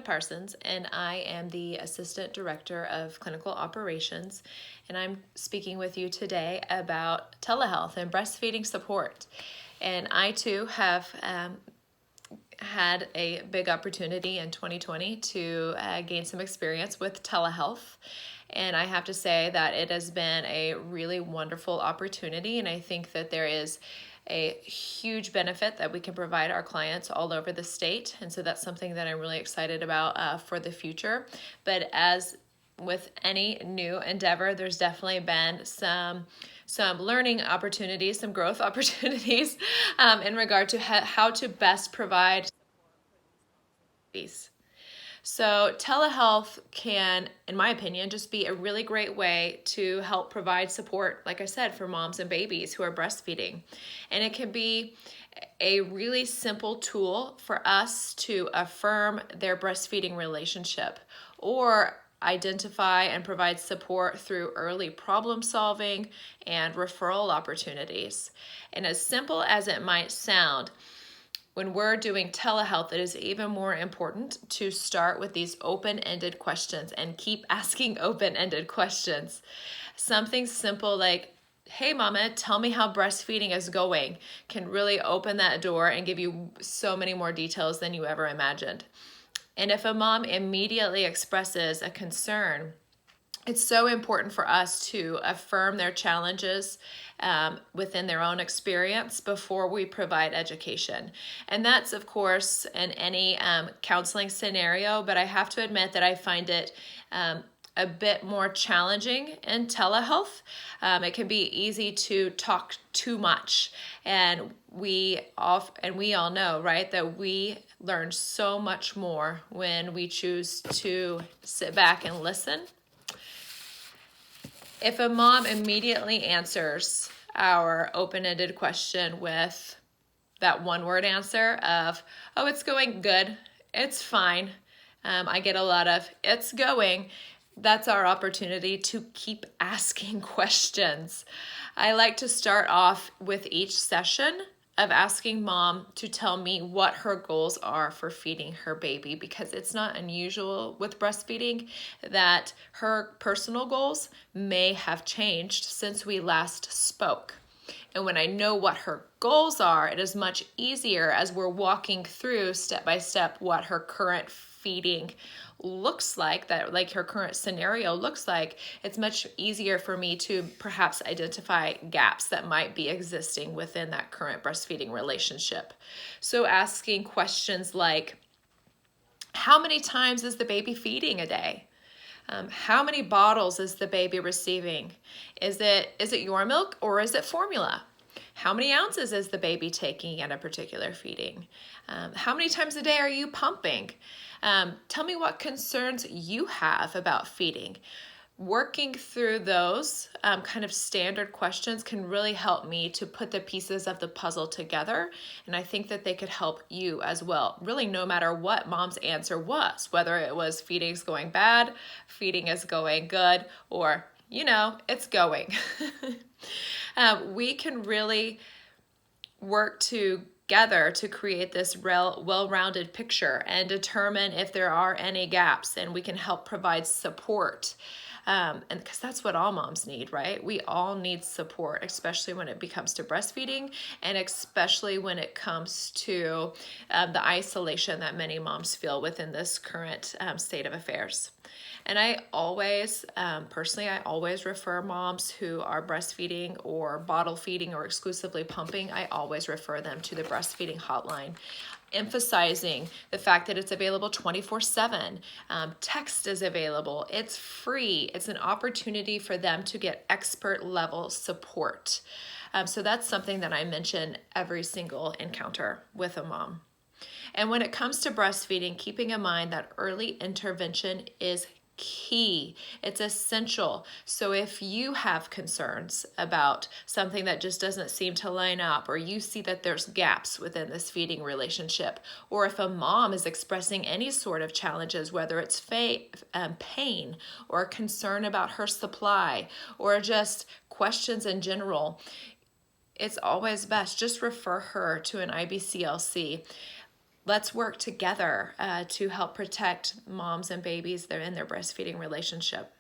Parsons, and I am the Assistant Director of Clinical Operations, and I'm speaking with you today about telehealth and breastfeeding support. And I too have had a big opportunity in 2020 to gain some experience with telehealth. And I have to say that it has been a really wonderful opportunity, and I think that there is a huge benefit that we can provide our clients all over the state. And so that's something that I'm really excited about for the future. But as with any new endeavor, there's definitely been some learning opportunities, some growth opportunities in regard to how to best provide these. So telehealth can, in my opinion, just be a really great way to help provide support, like I said, for moms and babies who are breastfeeding. And it can be a really simple tool for us to affirm their breastfeeding relationship or identify and provide support through early problem solving and referral opportunities. And as simple as it might sound, when we're doing telehealth, it is even more important to start with these open-ended questions and keep asking open-ended questions. Something simple like, "Hey mama, tell me how breastfeeding is going," can really open that door and give you so many more details than you ever imagined. And if a mom immediately expresses a concern, it's so important for us to affirm their challenges within their own experience before we provide education. And that's, of course, in any counseling scenario, but I have to admit that I find it a bit more challenging in telehealth. It can be easy to talk too much, and we all know, right, that we learn so much more when we choose to sit back and listen. If a mom immediately answers our open-ended question with that one-word answer of, "Oh, it's going good, it's fine," I get a lot of, "It's going," that's our opportunity to keep asking questions. I like to start off with each session of asking mom to tell me what her goals are for feeding her baby, because it's not unusual with breastfeeding that her personal goals may have changed since we last spoke. And when I know what her goals are, it is much easier as we're walking through step by step what her current feeding looks like, that like her current scenario looks like. It's much easier for me to perhaps identify gaps that might be existing within that current breastfeeding relationship. So asking questions like, how many times is the baby feeding a day? How many bottles is the baby receiving? Is it your milk or is it formula? How many ounces is the baby taking at a particular feeding? How many times a day are you pumping? Tell me what concerns you have about feeding. Working through those kind of standard questions can really help me to put the pieces of the puzzle together. And I think that they could help you as well, really no matter what mom's answer was, whether it was feeding is going bad, feeding is going good, or, it's going. We can really work together to create this well-rounded picture and determine if there are any gaps, and we can help provide support. And because that's what all moms need, right? We all need support, especially when it comes to breastfeeding, and especially when it comes to the isolation that many moms feel within this current state of affairs. And I always, personally, I always refer moms who are breastfeeding or bottle feeding or exclusively pumping, I always refer them to the breastfeeding hotline, emphasizing the fact that it's available 24/7. Text is available. It's free. It's an opportunity for them to get expert level support. So that's something that I mention every single encounter with a mom. And when it comes to breastfeeding, keeping in mind that early intervention is key. It's essential. So if you have concerns about something that just doesn't seem to line up, or you see that there's gaps within this feeding relationship, or if a mom is expressing any sort of challenges, whether it's pain or concern about her supply or just questions in general, it's always best just refer her to an IBCLC. let's work together to help protect moms and babies that are in their breastfeeding relationship.